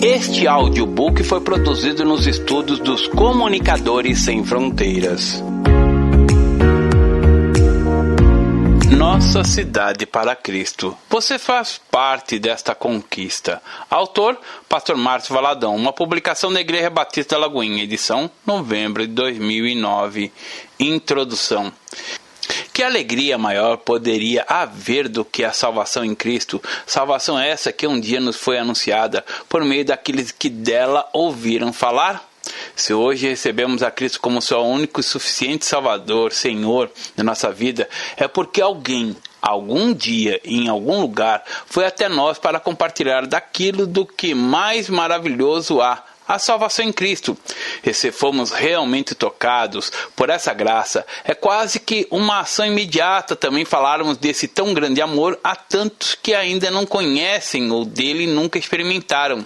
Este audiobook foi produzido nos estúdios dos Comunicadores Sem Fronteiras. Nossa Cidade para Cristo. Você faz parte desta conquista. Autor, Pastor Márcio Valadão. Uma publicação da Igreja Batista Lagoinha. Edição, novembro de 2009. Introdução. Que alegria maior poderia haver do que a salvação em Cristo? Salvação essa que um dia nos foi anunciada por meio daqueles que dela ouviram falar? Se hoje recebemos a Cristo como seu único e suficiente Salvador, Senhor da nossa vida, é porque alguém, algum dia, em algum lugar, foi até nós para compartilhar daquilo do que mais maravilhoso há, a salvação em Cristo. E se fomos realmente tocados por essa graça, é quase que uma ação imediata também falarmos desse tão grande amor a tantos que ainda não conhecem ou dele nunca experimentaram.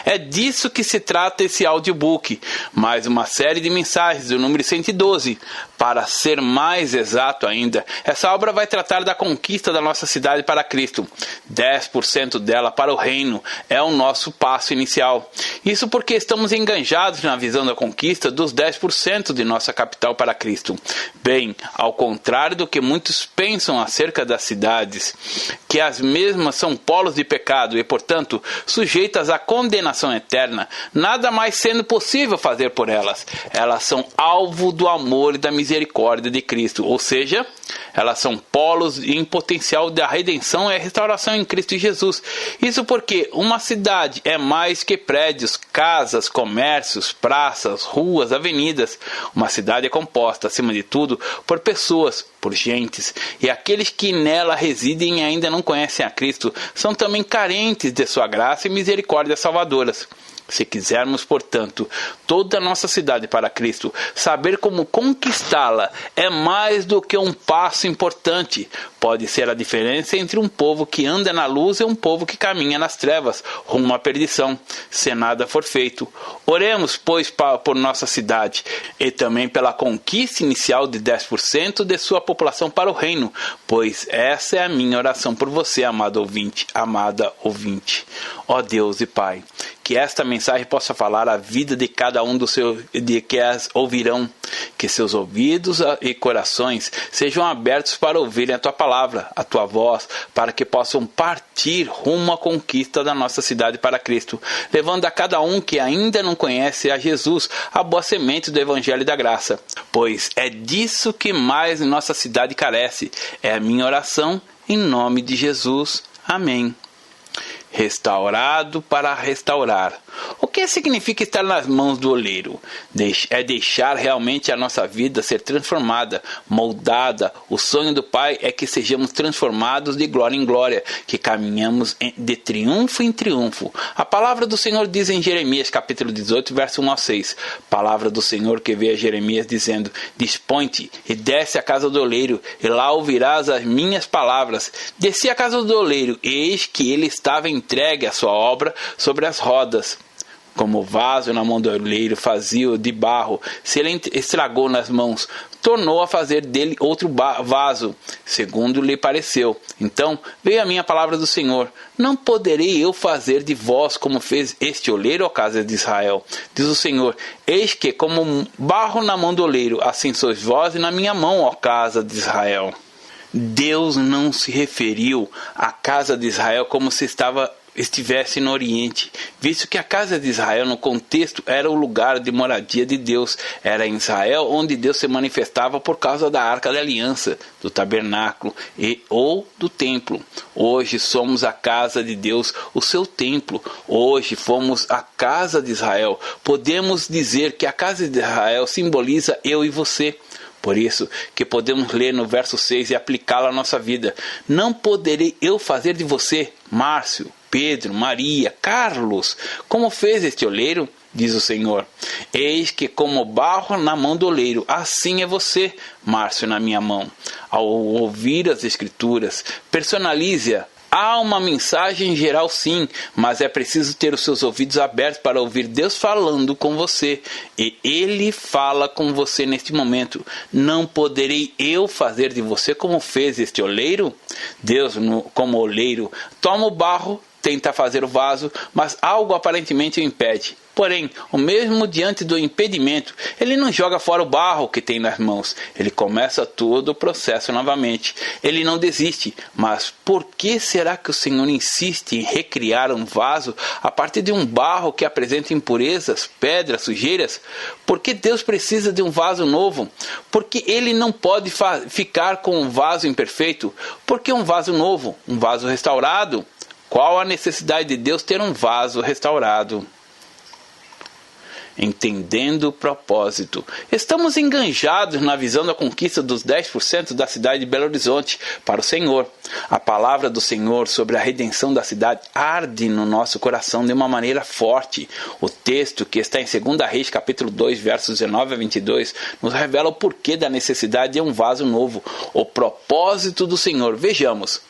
É disso que se trata esse audiobook, mais uma série de mensagens do número 112. Para ser mais exato ainda, essa obra vai tratar da conquista da nossa cidade para Cristo. 10% dela para o reino é o nosso passo inicial. Isso porque estamos enganjados na visão da conquista dos 10% de nossa capital para Cristo. Bem, ao contrário do que muitos pensam acerca das cidades, que as mesmas são polos de pecado e, portanto, sujeitas à condenação eterna, nada mais sendo possível fazer por elas. Elas são alvo do amor e da misericórdia de Cristo, ou seja, elas são polos em potencial da redenção e restauração em Cristo Jesus. Isso porque uma cidade é mais que prédios, casas, comércios, praças, ruas, avenidas. Uma cidade é composta, acima de tudo, por pessoas, por gentes, e aqueles que nela residem e ainda não conhecem a Cristo são também carentes de sua graça e misericórdia salvadoras. Se quisermos, portanto, toda a nossa cidade para Cristo, saber como conquistá-la é mais do que um passo importante. Pode ser a diferença entre um povo que anda na luz e um povo que caminha nas trevas, rumo à perdição, se nada for feito. Oremos, pois, por nossa cidade e também pela conquista inicial de 10% de sua população para o reino, pois essa é a minha oração por você, amado ouvinte, amada ouvinte. Ó Deus e Pai, que esta mensagem possa falar a vida de cada um de que as ouvirão, que seus ouvidos e corações sejam abertos para ouvirem a Tua palavra, a Tua voz, para que possam partir rumo à conquista da nossa cidade para Cristo, levando a cada um que ainda não conhece a Jesus a boa semente do Evangelho da Graça, pois é disso que mais nossa cidade carece. É a minha oração em nome de Jesus. Amém. Restaurado para restaurar. O que significa estar nas mãos do oleiro? É deixar realmente a nossa vida ser transformada, moldada. O sonho do Pai é que sejamos transformados de glória em glória, que caminhamos de triunfo em triunfo. A palavra do Senhor diz em Jeremias capítulo 18, verso 1 ao 6. Palavra do Senhor que veio a Jeremias dizendo: Dispõe-te e desce à casa do oleiro, e lá ouvirás as minhas palavras. Desci à casa do oleiro, e eis que ele estava entregue à sua obra sobre as rodas. Como o vaso na mão do oleiro fazia de barro, se ele estragou nas mãos, tornou a fazer dele outro vaso, segundo lhe pareceu. Então veio a minha palavra do Senhor: Não poderei eu fazer de vós como fez este oleiro, ó casa de Israel? Diz o Senhor: Eis que como barro na mão do oleiro, assim sois vós na minha mão, ó casa de Israel. Deus não se referiu à casa de Israel como se estivesse no Oriente, visto que a casa de Israel no contexto era o lugar de moradia de Deus. Era em Israel onde Deus se manifestava por causa da Arca da Aliança, do tabernáculo ou do templo. Hoje somos a casa de Deus, o seu templo. Hoje fomos a casa de Israel. Podemos dizer que a casa de Israel simboliza eu e você. Por isso que podemos ler no verso 6 e aplicá-lo à nossa vida. Não poderei eu fazer de você, Márcio, Pedro, Maria, Carlos, como fez este oleiro? Diz o Senhor: Eis que como barro na mão do oleiro, assim é você, Márcio, na minha mão. Ao ouvir as Escrituras, personalize-a. Há uma mensagem geral sim, mas é preciso ter os seus ouvidos abertos para ouvir Deus falando com você. E Ele fala com você neste momento. Não poderei eu fazer de você como fez este oleiro? Deus, como oleiro, toma o barro tenta fazer o vaso, mas algo aparentemente o impede. Porém, o mesmo diante do impedimento, ele não joga fora o barro que tem nas mãos. Ele começa todo o processo novamente. Ele não desiste. Mas por que será que o Senhor insiste em recriar um vaso a partir de um barro que apresenta impurezas, pedras, sujeiras? Por que Deus precisa de um vaso novo? Por que Ele não pode ficar com um vaso imperfeito? Por que um vaso novo? Um vaso restaurado? Qual a necessidade de Deus ter um vaso restaurado? Entendendo o propósito. Estamos enganjados na visão da conquista dos 10% da cidade de Belo Horizonte para o Senhor. A palavra do Senhor sobre a redenção da cidade arde no nosso coração de uma maneira forte. O texto que está em 2 Reis, capítulo 2, versos 19 a 22, nos revela o porquê da necessidade de um vaso novo, o propósito do Senhor. Vejamos.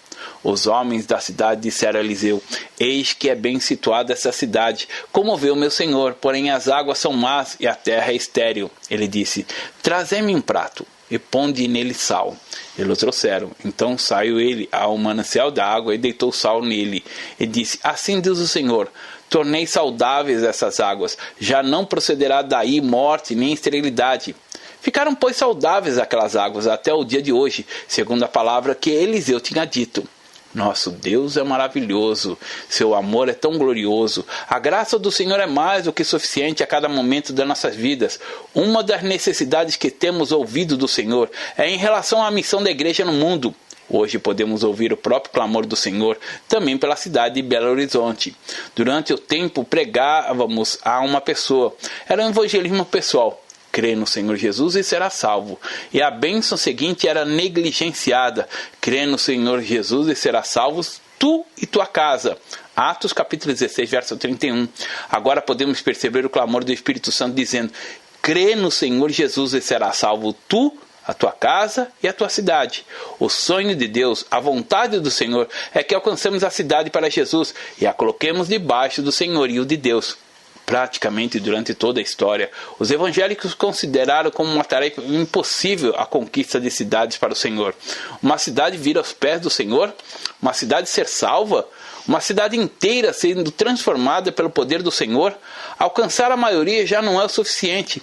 Os homens da cidade disseram a Eliseu: eis que é bem situada essa cidade, como vê o meu senhor, porém as águas são más e a terra é estéril. Ele disse: trazei-me um prato e ponde nele sal. Eles o trouxeram. Então saiu ele ao manancial da água e deitou sal nele. E disse: assim diz o Senhor: tornei saudáveis essas águas, já não procederá daí morte nem esterilidade. Ficaram, pois, saudáveis aquelas águas até o dia de hoje, segundo a palavra que Eliseu tinha dito. Nosso Deus é maravilhoso, seu amor é tão glorioso, a graça do Senhor é mais do que suficiente a cada momento das nossas vidas. Uma das necessidades que temos ouvido do Senhor é em relação à missão da igreja no mundo. Hoje podemos ouvir o próprio clamor do Senhor também pela cidade de Belo Horizonte. Durante o tempo pregávamos a uma pessoa, era um evangelismo pessoal. Crê no Senhor Jesus e será salvo. E a bênção seguinte era negligenciada. Crê no Senhor Jesus e será salvo tu e tua casa. Atos capítulo 16, verso 31. Agora podemos perceber o clamor do Espírito Santo dizendo: crê no Senhor Jesus e será salvo tu, a tua casa e a tua cidade. O sonho de Deus, a vontade do Senhor é que alcancemos a cidade para Jesus e a coloquemos debaixo do senhorio de Deus. Praticamente durante toda a história, os evangélicos consideraram como uma tarefa impossível a conquista de cidades para o Senhor. Uma cidade vir aos pés do Senhor? Uma cidade ser salva? Uma cidade inteira sendo transformada pelo poder do Senhor? Alcançar a maioria já não é o suficiente.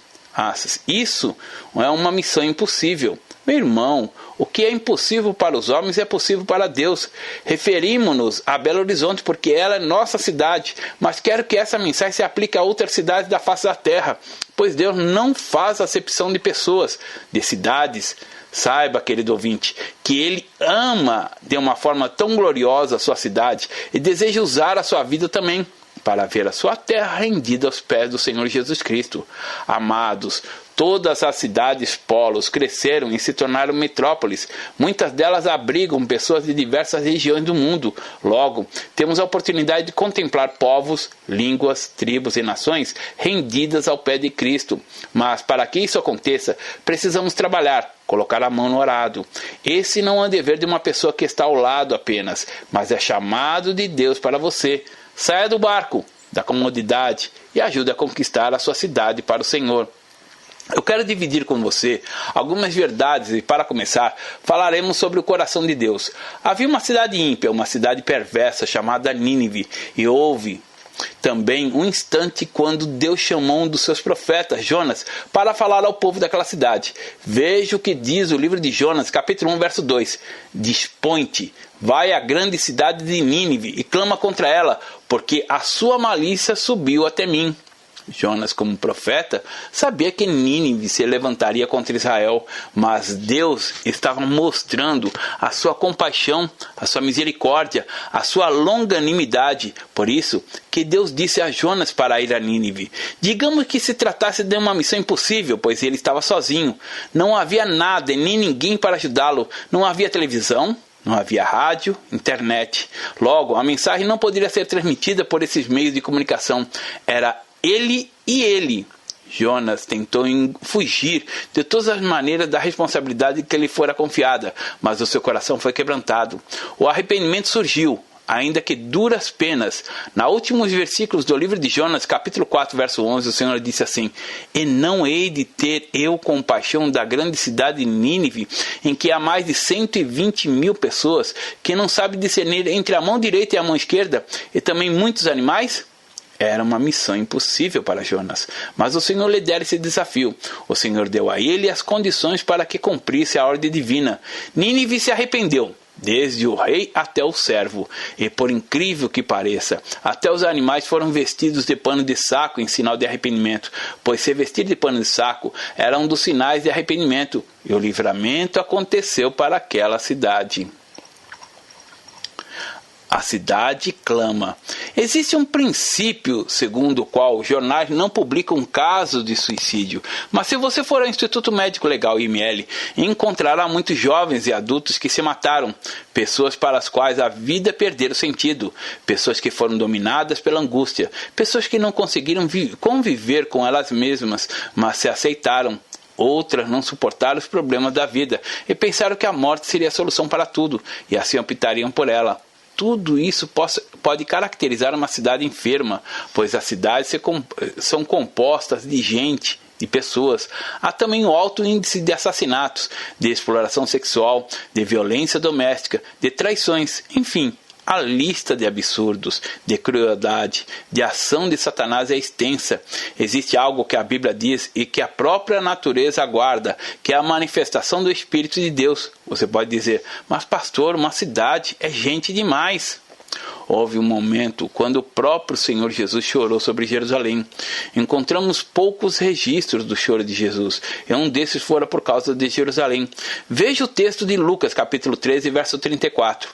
Isso é uma missão impossível. Meu irmão, o que é impossível para os homens é possível para Deus. Referimos-nos a Belo Horizonte porque ela é nossa cidade, mas quero que essa mensagem se aplique a outras cidades da face da terra, pois Deus não faz acepção de pessoas, de cidades. Saiba, querido ouvinte, que Ele ama de uma forma tão gloriosa a sua cidade e deseja usar a sua vida também para ver a sua terra rendida aos pés do Senhor Jesus Cristo. Amados, todas as cidades polos cresceram e se tornaram metrópoles. Muitas delas abrigam pessoas de diversas regiões do mundo. Logo, temos a oportunidade de contemplar povos, línguas, tribos e nações rendidas ao pé de Cristo. Mas para que isso aconteça, precisamos trabalhar, colocar a mão no arado. Esse não é o dever de uma pessoa que está ao lado apenas, mas é chamado de Deus para você. Saia do barco, da comodidade e ajude a conquistar a sua cidade para o Senhor. Eu quero dividir com você algumas verdades e, para começar, falaremos sobre o coração de Deus. Havia uma cidade ímpia, uma cidade perversa chamada Nínive, e houve também um instante quando Deus chamou um dos seus profetas, Jonas, para falar ao povo daquela cidade. Veja o que diz o livro de Jonas, capítulo 1, verso 2. Dispõe-te, vai à grande cidade de Nínive e clama contra ela, porque a sua malícia subiu até mim. Jonas, como profeta, sabia que Nínive se levantaria contra Israel, mas Deus estava mostrando a sua compaixão, a sua misericórdia, a sua longanimidade. Por isso que Deus disse a Jonas para ir a Nínive. Digamos que se tratasse de uma missão impossível, pois ele estava sozinho. Não havia nada e nem ninguém para ajudá-lo. Não havia televisão, não havia rádio, internet. Logo, a mensagem não poderia ser transmitida por esses meios de comunicação. Era ele. Jonas tentou fugir de todas as maneiras da responsabilidade que lhe fora confiada, mas o seu coração foi quebrantado. O arrependimento surgiu. ainda que duras penas. Nos últimos versículos do livro de Jonas, capítulo 4, verso 11, o Senhor disse assim: E não hei de ter eu compaixão da grande cidade de Nínive, em que há mais de 120 mil pessoas, que não sabe discernir entre a mão direita e a mão esquerda, e também muitos animais? Era uma missão impossível para Jonas, mas o Senhor lhe dera esse desafio. O Senhor deu a ele as condições para que cumprisse a ordem divina. Nínive se arrependeu, desde o rei até o servo, e por incrível que pareça, até os animais foram vestidos de pano de saco em sinal de arrependimento, pois ser vestido de pano de saco era um dos sinais de arrependimento, e o livramento aconteceu para aquela cidade. A cidade clama. Existe um princípio segundo o qual os jornais não publicam casos de suicídio, mas se você for ao Instituto Médico Legal IML, encontrará muitos jovens e adultos que se mataram, pessoas para as quais a vida perderam sentido, pessoas que foram dominadas pela angústia, pessoas que não conseguiram conviver com elas mesmas, mas se aceitaram. Outras não suportaram os problemas da vida e pensaram que a morte seria a solução para tudo, e assim optariam por ela. Tudo isso pode caracterizar uma cidade enferma, pois as cidades são compostas de gente, de pessoas. Há também um alto índice de assassinatos, de exploração sexual, de violência doméstica, de traições, enfim. A lista de absurdos, de crueldade, de ação de Satanás é extensa. Existe algo que a Bíblia diz e que a própria natureza aguarda, que é a manifestação do Espírito de Deus. Você pode dizer, mas pastor, uma cidade é gente demais. Houve um momento quando o próprio Senhor Jesus chorou sobre Jerusalém. Encontramos poucos registros do choro de Jesus, e um desses fora por causa de Jerusalém. Veja o texto de Lucas, capítulo 13, verso 34.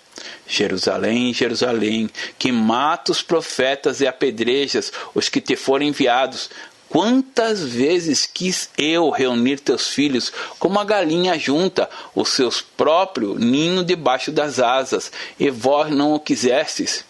Jerusalém, Jerusalém, que mata os profetas e apedrejas os que te foram enviados. Quantas vezes quis eu reunir teus filhos como a galinha junta o seu próprio ninho debaixo das asas, e vós não o quisestes.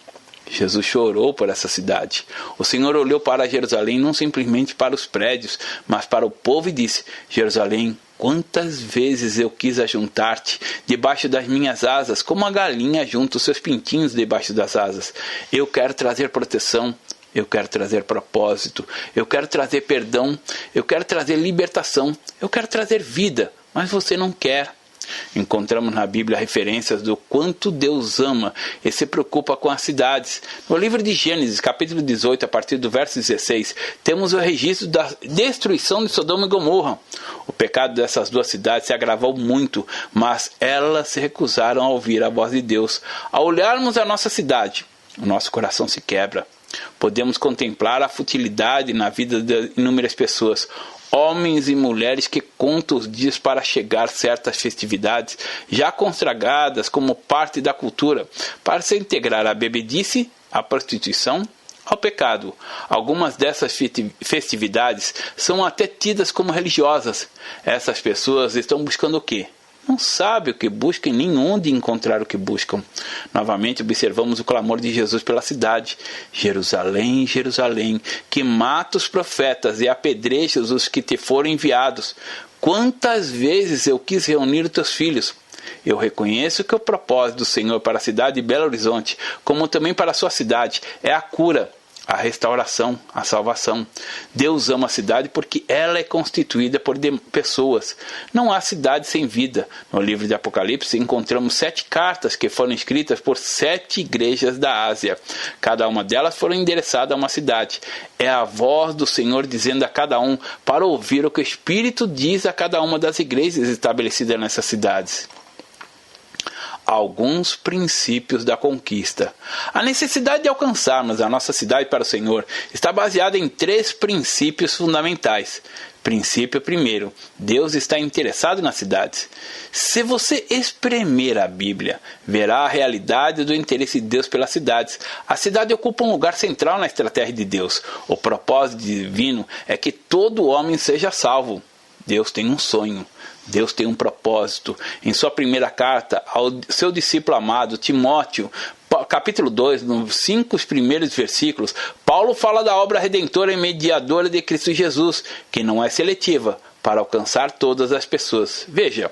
Jesus chorou por essa cidade. O Senhor olhou para Jerusalém, não simplesmente para os prédios, mas para o povo e disse: Jerusalém, quantas vezes eu quis ajuntar-te debaixo das minhas asas, como a galinha junta os seus pintinhos debaixo das asas. Eu quero trazer proteção. Eu quero trazer propósito, eu quero trazer perdão, eu quero trazer libertação, eu quero trazer vida, mas você não quer. Encontramos na Bíblia referências do quanto Deus ama e se preocupa com as cidades. No livro de Gênesis, capítulo 18, a partir do verso 16, temos o registro da destruição de Sodoma e Gomorra. O pecado dessas duas cidades se agravou muito, mas elas se recusaram a ouvir a voz de Deus. Ao olharmos a nossa cidade, o nosso coração se quebra. Podemos contemplar a futilidade na vida de inúmeras pessoas, homens e mulheres que contam os dias para chegar certas festividades, já consagradas como parte da cultura, para se integrar à bebedice, à prostituição, ao pecado. Algumas dessas festividades são até tidas como religiosas. Essas pessoas estão buscando o quê? Não sabem o que buscam nem onde encontrar o que buscam. Novamente observamos o clamor de Jesus pela cidade. Jerusalém, Jerusalém, que mata os profetas e apedreja os que te foram enviados. Quantas vezes eu quis reunir os teus filhos. Eu reconheço que o propósito do Senhor para a cidade de Belo Horizonte, como também para a sua cidade, é a cura, a restauração, a salvação. Deus ama a cidade porque ela é constituída por pessoas. Não há cidade sem vida. No livro de Apocalipse encontramos 7 cartas que foram escritas por 7 igrejas da Ásia. Cada uma delas foi endereçada a uma cidade. É a voz do Senhor dizendo a cada um para ouvir o que o Espírito diz a cada uma das igrejas estabelecidas nessas cidades. Alguns princípios da conquista. A necessidade de alcançarmos a nossa cidade para o Senhor está baseada em 3 princípios fundamentais. Princípio primeiro, Deus está interessado nas cidades. Se você espremer a Bíblia, verá a realidade do interesse de Deus pelas cidades. A cidade ocupa um lugar central na estratégia de Deus. O propósito divino é que todo homem seja salvo. Deus tem um sonho. Deus tem um propósito. Em sua primeira carta ao seu discípulo amado, Timóteo, capítulo 2, nos 5 primeiros versículos, Paulo fala da obra redentora e mediadora de Cristo Jesus, que não é seletiva, para alcançar todas as pessoas. Veja,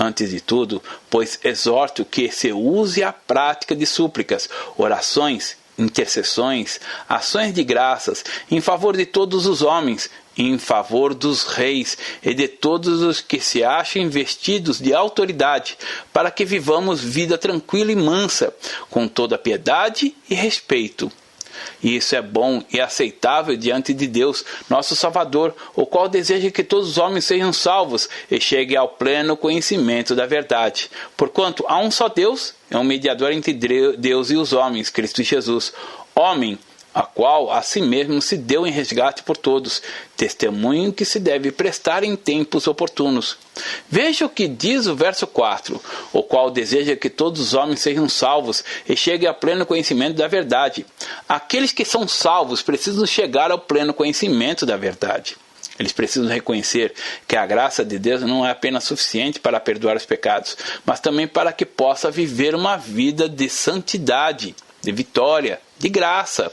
Antes de tudo, pois exorto que se use a prática de súplicas, orações, intercessões, ações de graças, em favor de todos os homens, em favor dos reis e de todos os que se acham investidos de autoridade, para que vivamos vida tranquila e mansa, com toda piedade e respeito. E isso é bom e aceitável diante de Deus, nosso Salvador, o qual deseja que todos os homens sejam salvos e cheguem ao pleno conhecimento da verdade. Porquanto há um só Deus, é um mediador entre Deus e os homens, Cristo Jesus, homem, a qual a si mesmo se deu em resgate por todos, testemunho que se deve prestar em tempos oportunos. Veja o que diz o verso 4, o qual deseja que todos os homens sejam salvos e cheguem ao pleno conhecimento da verdade. Aqueles que são salvos precisam chegar ao pleno conhecimento da verdade. Eles precisam reconhecer que a graça de Deus não é apenas suficiente para perdoar os pecados, mas também para que possa viver uma vida de santidade, de vitória, de graça.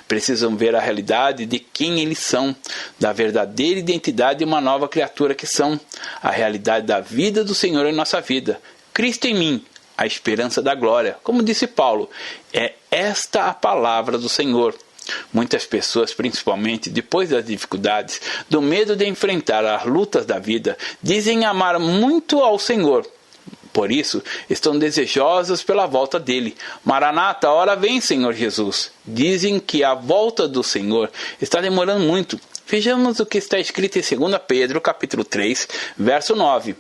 Precisam ver a realidade de quem eles são, da verdadeira identidade de uma nova criatura que são, a realidade da vida do Senhor em nossa vida. Cristo em mim, a esperança da glória. Como disse Paulo, é esta a palavra do Senhor. Muitas pessoas, principalmente depois das dificuldades, do medo de enfrentar as lutas da vida, dizem amar muito ao Senhor. Por isso, estão desejosas pela volta dele. Maranata, ora vem, Senhor Jesus. Dizem que a volta do Senhor está demorando muito. Vejamos o que está escrito em 2 Pedro, capítulo 3, verso 9.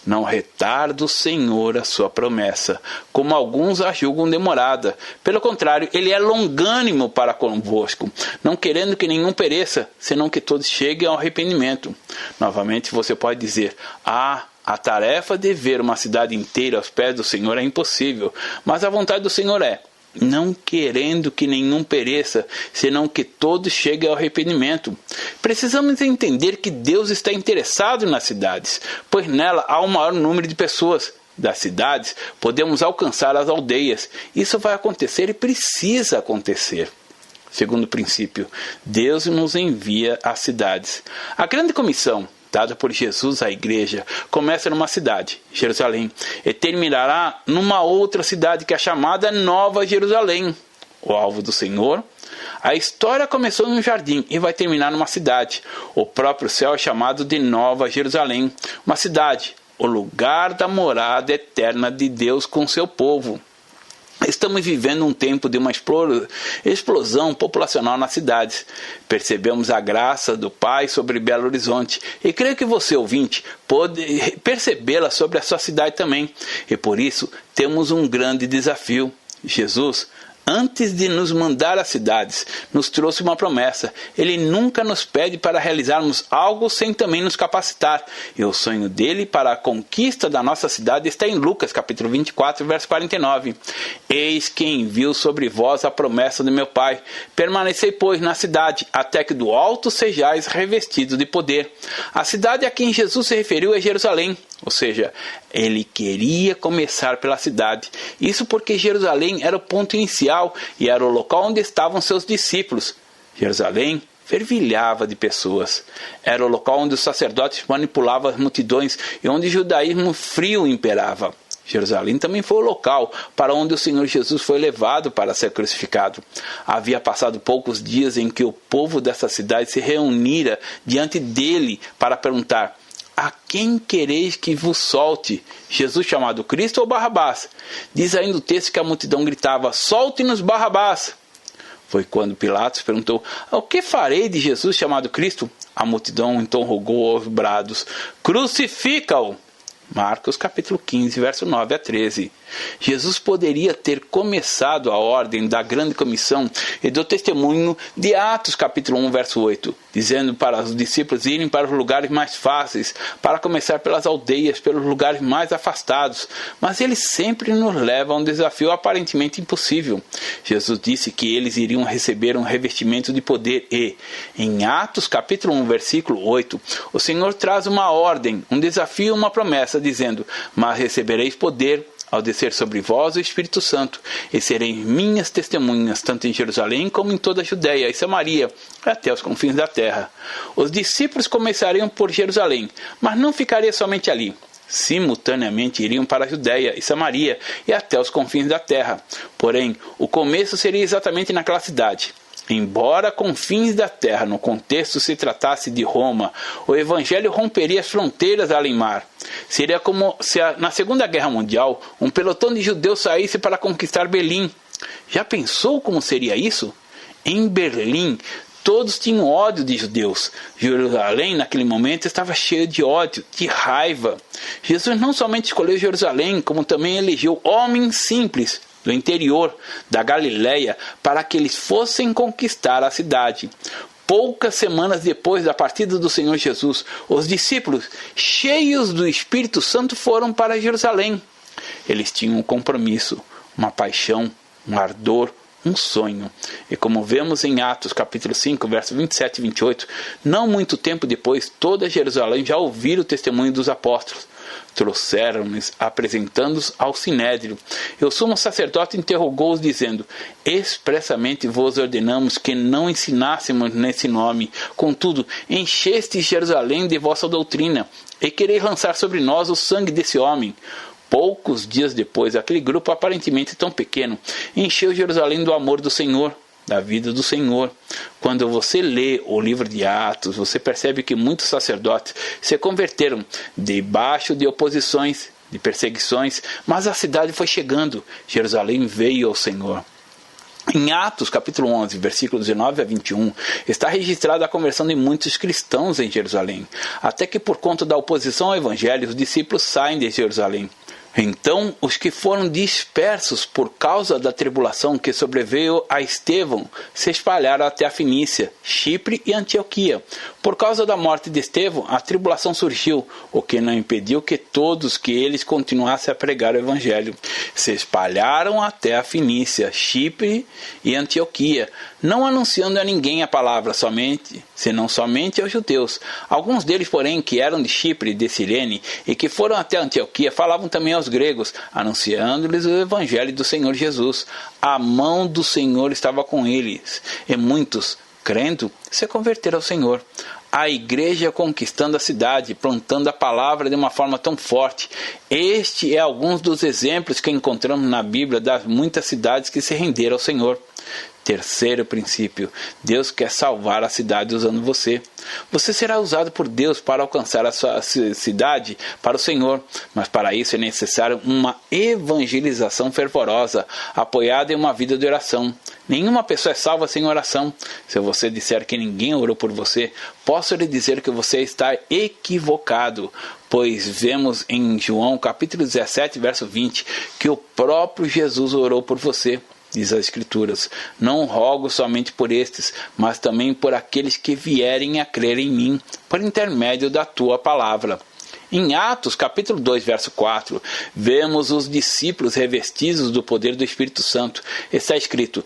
Não retarda o Senhor a sua promessa, como alguns a julgam demorada. Pelo contrário, ele é longânimo para convosco, não querendo que nenhum pereça, senão que todos cheguem ao arrependimento. Novamente você pode dizer, a tarefa de ver uma cidade inteira aos pés do Senhor é impossível, mas a vontade do Senhor é, não querendo que nenhum pereça, senão que todos cheguem ao arrependimento. Precisamos entender que Deus está interessado nas cidades, pois nela há um maior número de pessoas. Das cidades, podemos alcançar as aldeias. Isso vai acontecer e precisa acontecer. Segundo princípio, Deus nos envia às cidades. A grande comissão dada por Jesus à igreja começa numa cidade, Jerusalém, e terminará numa outra cidade que é chamada Nova Jerusalém, o alvo do Senhor. A história começou num jardim e vai terminar numa cidade. O próprio céu é chamado de Nova Jerusalém, uma cidade, o lugar da morada eterna de Deus com seu povo. Estamos vivendo um tempo de uma explosão populacional nas cidades. Percebemos a graça do Pai sobre Belo Horizonte e creio que você, ouvinte, pode percebê-la sobre a sua cidade também. E por isso temos um grande desafio. Jesus, antes de nos mandar às cidades, nos trouxe uma promessa. Ele nunca nos pede para realizarmos algo sem também nos capacitar. E o sonho dele para a conquista da nossa cidade está em Lucas, capítulo 24, verso 49. Eis que envio sobre vós a promessa do meu Pai. Permanecei, pois, na cidade, até que do alto sejais revestidos de poder. A cidade a quem Jesus se referiu é Jerusalém. Ou seja, ele queria começar pela cidade. Isso porque Jerusalém era o ponto inicial e era o local onde estavam seus discípulos. Jerusalém fervilhava de pessoas. Era o local onde os sacerdotes manipulavam as multidões e onde o judaísmo frio imperava. Jerusalém também foi o local para onde o Senhor Jesus foi levado para ser crucificado. Havia passado poucos dias em que o povo dessa cidade se reunira diante dele para perguntar: a quem quereis que vos solte? Jesus chamado Cristo ou Barrabás? Diz ainda o texto que a multidão gritava: solte-nos Barrabás! Foi quando Pilatos perguntou: o que farei de Jesus chamado Cristo? A multidão então rogou aos brados: crucifica-o! Marcos capítulo 15, verso 9 a 13. Jesus poderia ter começado a ordem da grande comissão e do testemunho de Atos capítulo 1, verso 8, dizendo para os discípulos irem para os lugares mais fáceis, para começar pelas aldeias, pelos lugares mais afastados. Mas ele sempre nos leva a um desafio aparentemente impossível. Jesus disse que eles iriam receber um revestimento de poder e, em Atos capítulo 1, versículo 8, o Senhor traz uma ordem, um desafio e uma promessa, dizendo: mas recebereis poder ao descer sobre vós o Espírito Santo, e sereis minhas testemunhas, tanto em Jerusalém como em toda a Judéia e Samaria, até os confins da terra. Os discípulos começariam por Jerusalém, mas não ficaria somente ali. simultaneamente iriam para a Judéia e Samaria e até os confins da terra. Porém, o começo seria exatamente naquela cidade. Embora confins da terra no contexto se tratasse de Roma, o evangelho romperia as fronteiras além mar. Seria como se na Segunda Guerra Mundial um pelotão de judeus saísse para conquistar Berlim. Já pensou como seria isso? Em Berlim, todos tinham ódio de judeus. Jerusalém, naquele momento, estava cheio de ódio, de raiva. Jesus não somente escolheu Jerusalém, como também elegeu homens simples do interior da Galileia para que eles fossem conquistar a cidade. Poucas semanas depois da partida do Senhor Jesus, os discípulos, cheios do Espírito Santo, foram para Jerusalém. Eles tinham um compromisso, uma paixão, um ardor, um sonho. E como vemos em Atos capítulo 5, versos 27 e 28, não muito tempo depois, toda Jerusalém já ouviu o testemunho dos apóstolos. Trouxeram-nos, apresentando-os ao Sinédrio. E o sumo sacerdote interrogou-os, dizendo: expressamente vos ordenamos que não ensinássemos nesse nome. Contudo, enchestes Jerusalém de vossa doutrina, e quereis lançar sobre nós o sangue desse homem. Poucos dias depois, aquele grupo aparentemente tão pequeno encheu Jerusalém do amor do Senhor, da vida do Senhor. Quando você lê o livro de Atos, você percebe que muitos sacerdotes se converteram debaixo de oposições, de perseguições, mas a cidade foi chegando. Jerusalém veio ao Senhor. Em Atos capítulo 11, versículos 19 a 21, está registrada a conversão de muitos cristãos em Jerusalém, até que por conta da oposição ao evangelho, os discípulos saem de Jerusalém. Então, os que foram dispersos por causa da tribulação que sobreveio a Estevão se espalharam até a Fenícia, Chipre e Antioquia. Por causa da morte de Estevão, a tribulação surgiu, o que não impediu que todos que eles continuassem a pregar o evangelho. Se espalharam até a Fenícia, Chipre e Antioquia, não anunciando a ninguém a palavra, senão somente aos judeus. Alguns deles, porém, que eram de Chipre e de Cirene e que foram até Antioquia, falavam também aos gregos, anunciando-lhes o evangelho do Senhor Jesus. A mão do Senhor estava com eles, e muitos, crendo, se converteram ao Senhor. A igreja conquistando a cidade, plantando a palavra de uma forma tão forte. Este é alguns dos exemplos que encontramos na Bíblia das muitas cidades que se renderam ao Senhor. Terceiro princípio: Deus quer salvar a cidade usando você. Você será usado por Deus para alcançar a sua cidade para o Senhor, mas para isso é necessário uma evangelização fervorosa, apoiada em uma vida de oração. Nenhuma pessoa é salva sem oração. Se você disser que ninguém orou por você, posso lhe dizer que você está equivocado, pois vemos em João capítulo 17, verso 20, que o próprio Jesus orou por você. Diz as Escrituras: não rogo somente por estes, mas também por aqueles que vierem a crer em mim, por intermédio da tua palavra. Em Atos capítulo 2, verso 4, vemos os discípulos revestidos do poder do Espírito Santo. Está escrito: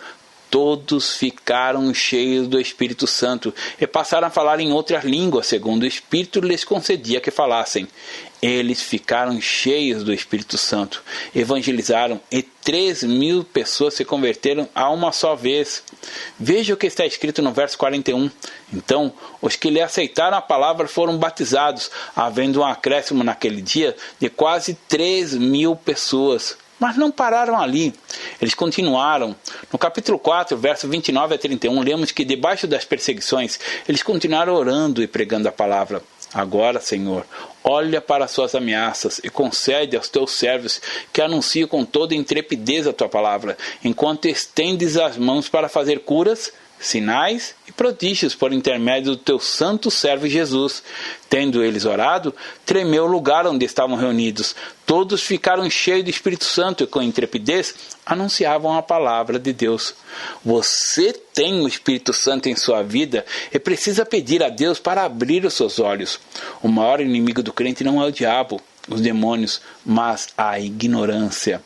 todos ficaram cheios do Espírito Santo e passaram a falar em outras línguas, segundo o Espírito lhes concedia que falassem. Eles ficaram cheios do Espírito Santo, evangelizaram e 3.000 pessoas se converteram a uma só vez. Veja o que está escrito no verso 41. Então, os que lhe aceitaram a palavra foram batizados, havendo um acréscimo naquele dia de quase 3.000 pessoas. Mas não pararam ali, eles continuaram. No capítulo 4, verso 29 a 31, lemos que debaixo das perseguições, eles continuaram orando e pregando a palavra. Agora, Senhor, olha para as suas ameaças e concede aos teus servos que anunciam com toda intrepidez a tua palavra, enquanto estendes as mãos para fazer curas, sinais e prodígios por intermédio do teu santo servo Jesus. Tendo eles orado, tremeu o lugar onde estavam reunidos. Todos ficaram cheios do Espírito Santo e com intrepidez anunciavam a palavra de Deus. Você tem o Espírito Santo em sua vida e precisa pedir a Deus para abrir os seus olhos. O maior inimigo do crente não é o diabo, os demônios, mas a ignorância.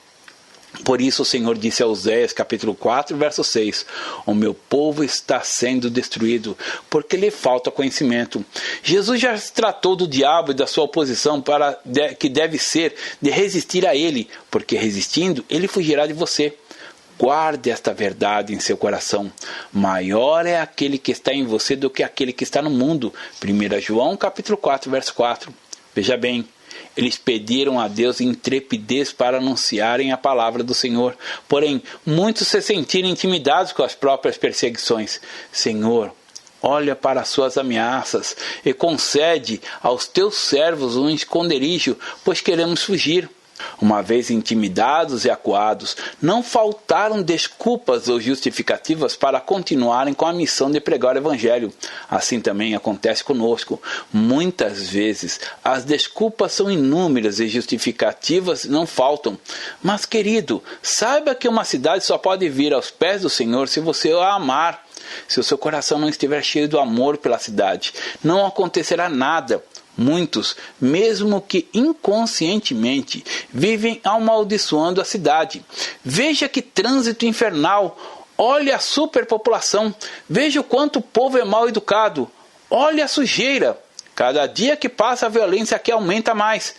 Por isso o Senhor disse a Oséias, capítulo 4, verso 6, o meu povo está sendo destruído, porque lhe falta conhecimento. Jesus já se tratou do diabo e da sua oposição que deve ser de resistir a ele, porque resistindo, ele fugirá de você. Guarde esta verdade em seu coração. Maior é aquele que está em você do que aquele que está no mundo. 1 João, capítulo 4, verso 4. Veja bem, Eles pediram a Deus intrepidez para anunciarem a palavra do Senhor. Porém, muitos se sentiram intimidados com as próprias perseguições. Senhor, olha para as suas ameaças e concede aos teus servos um esconderijo, pois queremos fugir. Uma vez intimidados e acuados, não faltaram desculpas ou justificativas para continuarem com a missão de pregar o Evangelho. Assim também acontece conosco. Muitas vezes as desculpas são inúmeras e justificativas não faltam. Mas, querido, saiba que uma cidade só pode vir aos pés do Senhor se você a amar. Se o seu coração não estiver cheio do amor pela cidade, não acontecerá nada. Muitos, mesmo que inconscientemente, vivem amaldiçoando a cidade. Veja que trânsito infernal! Olhe a superpopulação! Veja o quanto o povo é mal educado! Olhe a sujeira! Cada dia que passa a violência aqui aumenta mais.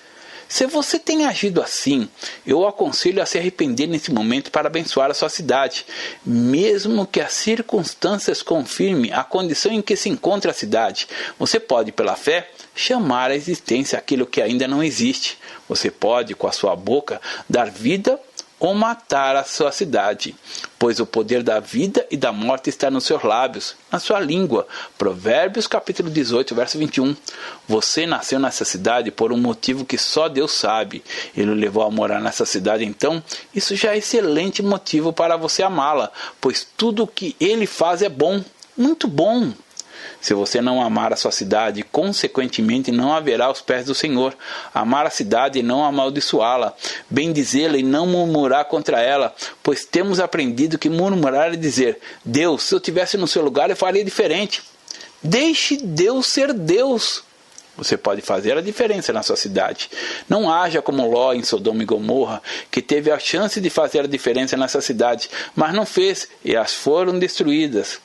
Se você tem agido assim, eu o aconselho a se arrepender nesse momento para abençoar a sua cidade, mesmo que as circunstâncias confirmem a condição em que se encontra a cidade. Você pode, pela fé, chamar à existência aquilo que ainda não existe. Você pode, com a sua boca, dar vida ou matar a sua cidade, pois o poder da vida e da morte está nos seus lábios, na sua língua. Provérbios capítulo 18, verso 21. Você nasceu nessa cidade por um motivo que só Deus sabe. Ele o levou a morar nessa cidade, então isso já é excelente motivo para você amá-la, pois tudo o que ele faz é bom, muito bom. Se você não amar a sua cidade, consequentemente não haverá os pés do Senhor. Amar a cidade e não amaldiçoá-la. Bendizê-la e não murmurar contra ela, pois temos aprendido que murmurar é dizer: Deus, se eu estivesse no seu lugar eu faria diferente. Deixe Deus ser Deus. Você pode fazer a diferença na sua cidade. Não haja como Ló em Sodoma e Gomorra, que teve a chance de fazer a diferença nessa cidade, mas não fez e as foram destruídas.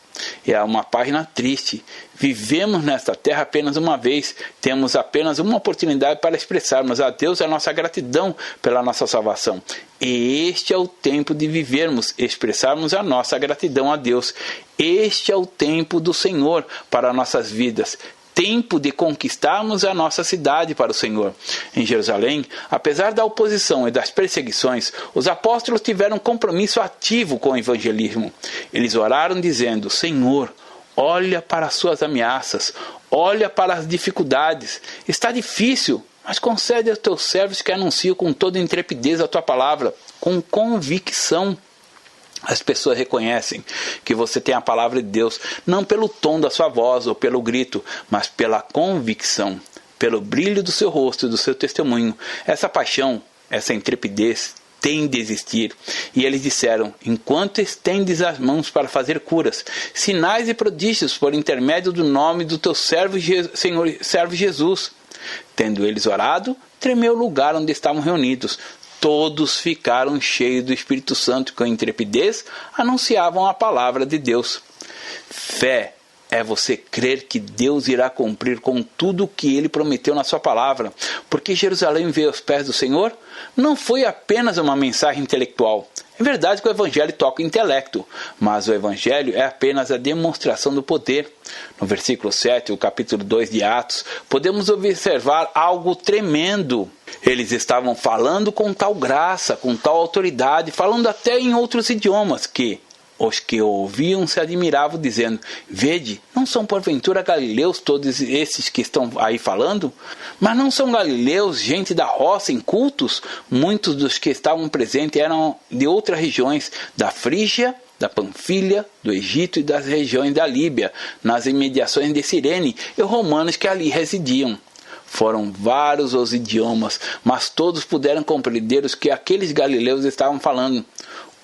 É uma página triste. Vivemos nesta terra apenas uma vez. Temos apenas uma oportunidade para expressarmos a Deus a nossa gratidão pela nossa salvação. E este é o tempo de vivermos, expressarmos a nossa gratidão a Deus. Este é o tempo do Senhor para nossas vidas. Tempo de conquistarmos a nossa cidade para o Senhor. Em Jerusalém, apesar da oposição e das perseguições, os apóstolos tiveram compromisso ativo com o evangelismo. Eles oraram dizendo: Senhor, olha para as suas ameaças, olha para as dificuldades. Está difícil, mas concede aos teus servos que anunciam com toda intrepidez a tua palavra, com convicção. As pessoas reconhecem que você tem a palavra de Deus, não pelo tom da sua voz ou pelo grito, mas pela convicção, pelo brilho do seu rosto e do seu testemunho. Essa paixão, essa intrepidez tem de existir. E eles disseram: enquanto estendes as mãos para fazer curas, sinais e prodígios por intermédio do nome do teu servo Jesus. Tendo eles orado, tremeu o lugar onde estavam reunidos. Todos ficaram cheios do Espírito Santo e com intrepidez anunciavam a palavra de Deus. Fé é você crer que Deus irá cumprir com tudo o que Ele prometeu na sua palavra. Porque Jerusalém veio aos pés do Senhor não foi apenas uma mensagem intelectual. É verdade que o Evangelho toca o intelecto, mas o Evangelho é apenas a demonstração do poder. No versículo 7, o capítulo 2 de Atos, podemos observar algo tremendo. Eles estavam falando com tal graça, com tal autoridade, falando até em outros idiomas, que os que ouviam se admiravam, dizendo: vede, não são porventura galileus todos esses que estão aí falando? Mas não são galileus, gente da roça, incultos? Muitos dos que estavam presentes eram de outras regiões, da Frígia, da Panfilha, do Egito e das regiões da Líbia, nas imediações de Cirene, e romanos que ali residiam. Foram vários os idiomas, mas todos puderam compreender os que aqueles galileus estavam falando.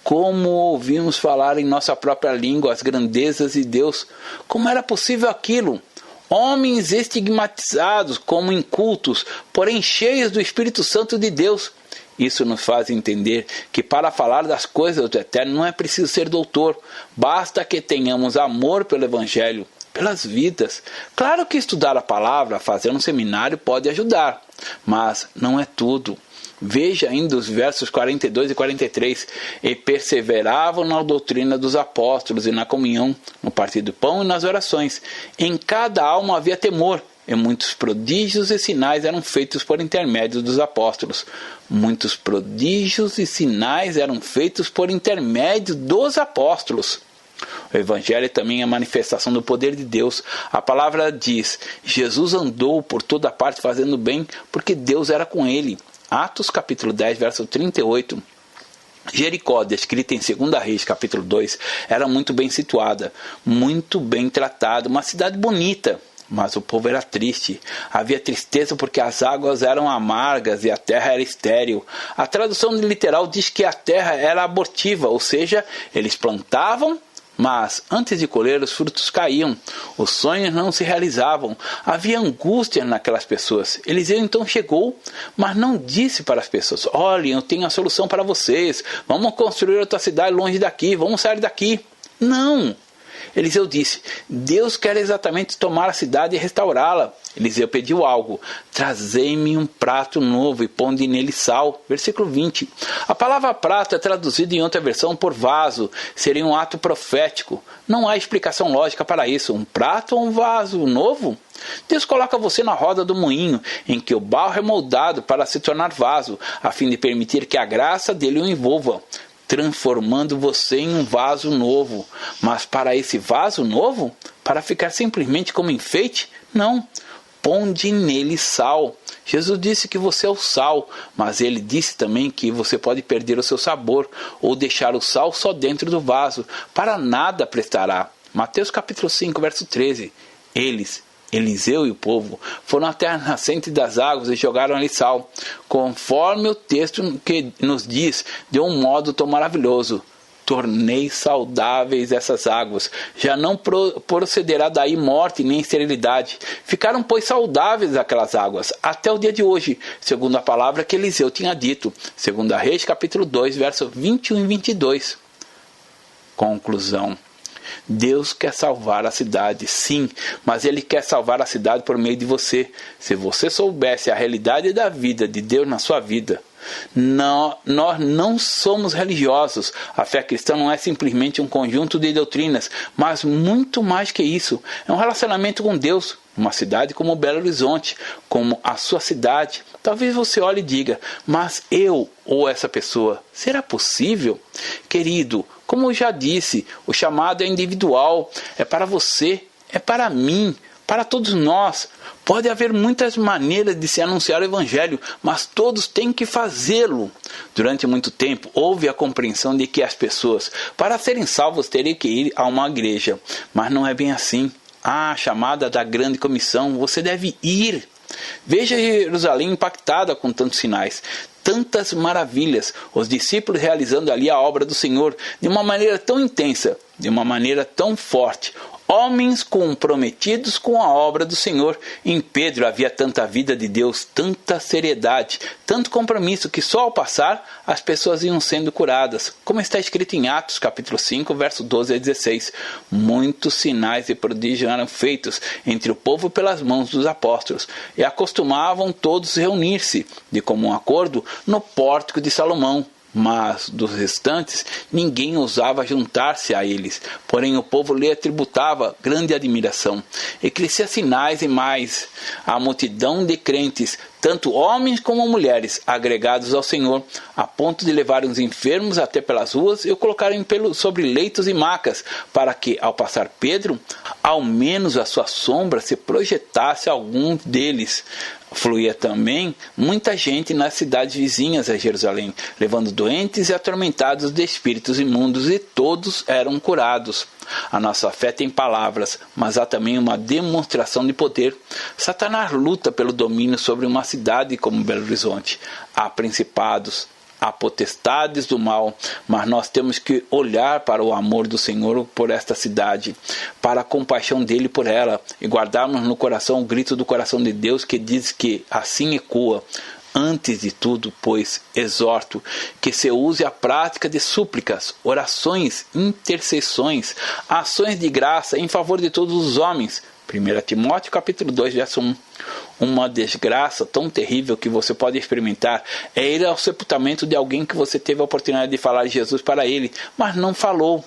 Como ouvimos falar em nossa própria língua as grandezas de Deus? Como era possível aquilo? Homens estigmatizados como incultos, porém cheios do Espírito Santo de Deus. Isso nos faz entender que para falar das coisas do Eterno não é preciso ser doutor. Basta que tenhamos amor pelo Evangelho, pelas vidas. Claro que estudar a palavra, fazer um seminário pode ajudar, mas não é tudo. Veja ainda os versos 42 e 43. E perseveravam na doutrina dos apóstolos e na comunhão, no partir do pão e nas orações. Em cada alma havia temor, e muitos prodígios e sinais eram feitos por intermédio dos apóstolos. Muitos prodígios e sinais eram feitos por intermédio dos apóstolos. O Evangelho também é a manifestação do poder de Deus. A palavra diz: Jesus andou por toda parte fazendo bem, porque Deus era com ele. Atos capítulo 10, verso 38. Jericó, descrita em 2 Reis, capítulo 2, era muito bem situada, muito bem tratada, uma cidade bonita. Mas o povo era triste. Havia tristeza porque as águas eram amargas e a terra era estéril. A tradução literal diz que a terra era abortiva, ou seja, eles plantavam, mas antes de colher os frutos caíam. Os sonhos não se realizavam. Havia angústia naquelas pessoas. Eliseu então chegou, mas não disse para as pessoas: olhem, eu tenho a solução para vocês. Vamos construir outra cidade longe daqui. Vamos sair daqui. Não. Eliseu disse: Deus quer exatamente tomar a cidade e restaurá-la. Eliseu pediu algo: trazei-me um prato novo e ponde nele sal. Versículo 20. A palavra prato é traduzida em outra versão por vaso. Seria um ato profético. Não há explicação lógica para isso. Um prato ou um vaso novo? Deus coloca você na roda do moinho, em que o barro é moldado para se tornar vaso, a fim de permitir que a graça dele o envolva, transformando você em um vaso novo. Mas para esse vaso novo, para ficar simplesmente como enfeite? Não. Ponde nele sal. Jesus disse que você é o sal, mas ele disse também que você pode perder o seu sabor ou deixar o sal só dentro do vaso. Para nada prestará. Mateus capítulo 5, verso 13. Eliseu e o povo foram até a nascente das águas e jogaram ali sal, conforme o texto que nos diz, de um modo tão maravilhoso: tornei saudáveis essas águas, já não procederá daí morte nem esterilidade. Ficaram, pois, saudáveis aquelas águas até o dia de hoje, segundo a palavra que Eliseu tinha dito. 2 Reis capítulo 2, verso 21 e 22. Conclusão: Deus quer salvar a cidade, sim, mas Ele quer salvar a cidade por meio de você. Se você soubesse a realidade da vida de Deus na sua vida. Nós não somos religiosos. A fé cristã não é simplesmente um conjunto de doutrinas, mas muito mais que isso. É um relacionamento com Deus. Uma cidade como Belo Horizonte, como a sua cidade. Talvez você olhe e diga: mas eu ou essa pessoa, será possível? Querido, como eu já disse, o chamado é individual, é para você, é para mim, para todos nós. Pode haver muitas maneiras de se anunciar o Evangelho, mas todos têm que fazê-lo. Durante muito tempo, houve a compreensão de que as pessoas, para serem salvas, teriam que ir a uma igreja. Mas não é bem assim. A chamada da grande comissão, você deve ir. Veja Jerusalém impactada com tantos sinais, tantas maravilhas, os discípulos realizando ali a obra do Senhor de uma maneira tão intensa, de uma maneira tão forte. Homens comprometidos com a obra do Senhor. Em Pedro havia tanta vida de Deus, tanta seriedade, tanto compromisso, que só ao passar as pessoas iam sendo curadas. Como está escrito em Atos capítulo 5, verso 12 a 16. Muitos sinais e prodígios eram feitos entre o povo pelas mãos dos apóstolos, e acostumavam todos reunir-se, de comum acordo, no pórtico de Salomão. Mas dos restantes, ninguém ousava juntar-se a eles. Porém, o povo lhe tributava grande admiração. E crescia sinais e mais. A multidão de crentes, tanto homens como mulheres, agregados ao Senhor, a ponto de levarem os enfermos até pelas ruas e o colocarem sobre leitos e macas, para que, ao passar Pedro, ao menos a sua sombra se projetasse a algum deles. Fluía também muita gente nas cidades vizinhas a Jerusalém, levando doentes e atormentados de espíritos imundos, e todos eram curados. A nossa fé tem palavras, mas há também uma demonstração de poder. Satanás luta pelo domínio sobre uma cidade como Belo Horizonte. Há principados, há potestades do mal, mas nós temos que olhar para o amor do Senhor por esta cidade, para a compaixão dele por ela, e guardarmos no coração o grito do coração de Deus, que diz que assim ecoa: antes de tudo, pois, exorto que se use a prática de súplicas, orações, intercessões, ações de graça em favor de todos os homens. 1 Timóteo capítulo 2, verso 1. Uma desgraça tão terrível que você pode experimentar é ir ao sepultamento de alguém que você teve a oportunidade de falar de Jesus para ele, mas não falou.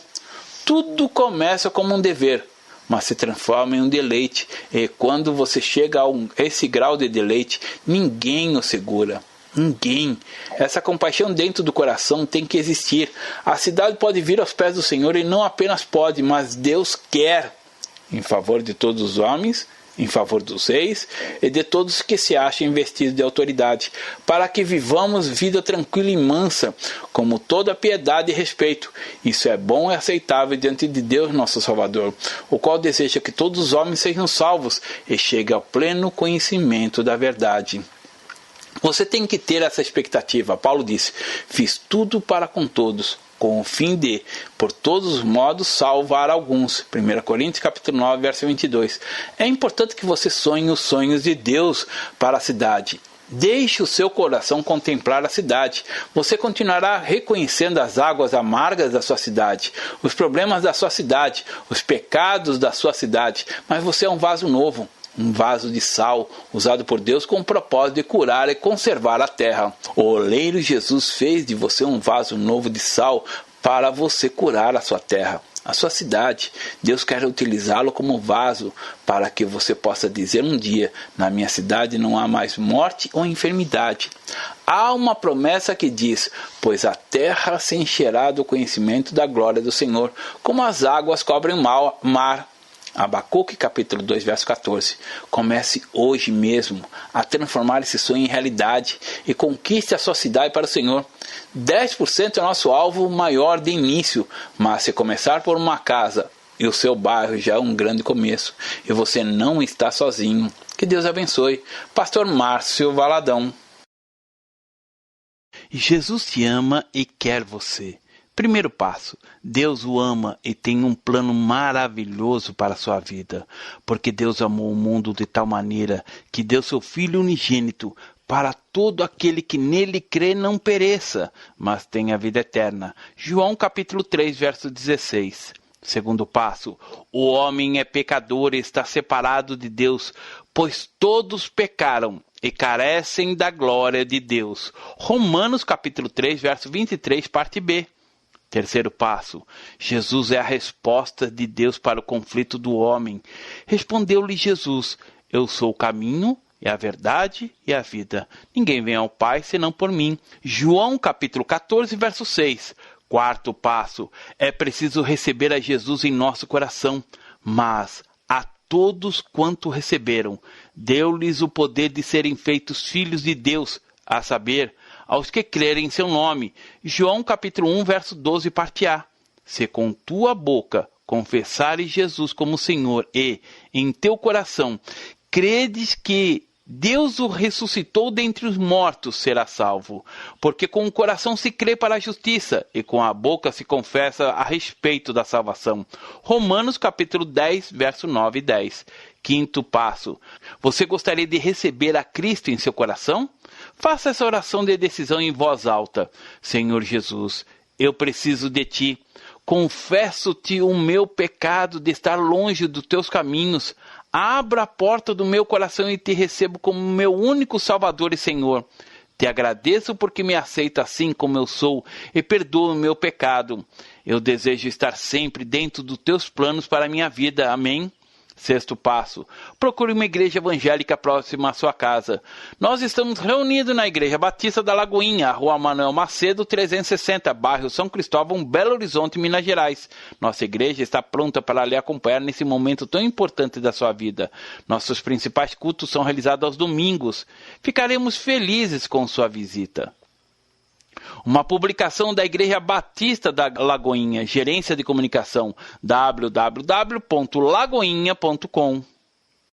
Tudo começa como um dever, mas se transforma em um deleite. E quando você chega a esse grau de deleite, ninguém o segura. Ninguém. Essa compaixão dentro do coração tem que existir. A cidade pode vir aos pés do Senhor, e não apenas pode, mas Deus quer, em favor de todos os homens, em favor dos reis e de todos que se acham investidos de autoridade, para que vivamos vida tranquila e mansa, como toda piedade e respeito. Isso é bom e aceitável diante de Deus nosso Salvador, o qual deseja que todos os homens sejam salvos e cheguem ao pleno conhecimento da verdade. Você tem que ter essa expectativa. Paulo disse: fiz tudo para com todos, com o fim de, por todos os modos, salvar alguns. 1 Coríntios capítulo 9, verso 22. É importante que você sonhe os sonhos de Deus para a cidade. Deixe o seu coração contemplar a cidade. Você continuará reconhecendo as águas amargas da sua cidade, os problemas da sua cidade, os pecados da sua cidade, mas você é um vaso novo. Um vaso de sal, usado por Deus com o propósito de curar e conservar a terra. O oleiro Jesus fez de você um vaso novo de sal para você curar a sua terra, a sua cidade. Deus quer utilizá-lo como vaso para que você possa dizer um dia: na minha cidade não há mais morte ou enfermidade. Há uma promessa que diz: pois a terra se encherá do conhecimento da glória do Senhor, como as águas cobrem o mar. Abacuque capítulo 2, verso 14. Comece hoje mesmo a transformar esse sonho em realidade e conquiste a sua cidade para o Senhor. 10% é nosso alvo maior de início, mas se começar por uma casa e o seu bairro já é um grande começo, e você não está sozinho. Que Deus abençoe. Pastor Márcio Valadão. Jesus te ama e quer você. Primeiro passo: Deus o ama e tem um plano maravilhoso para a sua vida, porque Deus amou o mundo de tal maneira que deu seu Filho unigênito para todo aquele que nele crê não pereça, mas tenha vida eterna. João capítulo 3, verso 16. Segundo passo: o homem é pecador e está separado de Deus, pois todos pecaram e carecem da glória de Deus. Romanos capítulo 3, verso 23, parte B. Terceiro passo: Jesus é a resposta de Deus para o conflito do homem. Respondeu-lhe Jesus: eu sou o caminho e a verdade e a vida. Ninguém vem ao Pai senão por mim. João capítulo 14, verso 6. Quarto passo: é preciso receber a Jesus em nosso coração, mas a todos quanto receberam, deu-lhes o poder de serem feitos filhos de Deus, a saber, aos que crerem em seu nome. João capítulo 1, verso 12, parte A. Se com tua boca confessares Jesus como Senhor e, em teu coração, credes que Deus o ressuscitou dentre os mortos, será salvo. Porque com o coração se crê para a justiça, e com a boca se confessa a respeito da salvação. Romanos capítulo 10, verso 9 e 10. Quinto passo: você gostaria de receber a Cristo em seu coração? Faça essa oração de decisão em voz alta. Senhor Jesus, eu preciso de Ti. Confesso-te o meu pecado de estar longe dos Teus caminhos. Abra a porta do meu coração e Te recebo como meu único Salvador e Senhor. Te agradeço porque me aceita assim como eu sou e perdoa o meu pecado. Eu desejo estar sempre dentro dos Teus planos para a minha vida. Amém? Sexto passo: procure uma igreja evangélica próxima à sua casa. Nós estamos reunidos na Igreja Batista da Lagoinha, Rua Manuel Macedo, 360, bairro São Cristóvão, Belo Horizonte, Minas Gerais. Nossa igreja está pronta para lhe acompanhar nesse momento tão importante da sua vida. Nossos principais cultos são realizados aos domingos. Ficaremos felizes com sua visita. Uma publicação da Igreja Batista da Lagoinha, Gerência de Comunicação, www.lagoinha.com.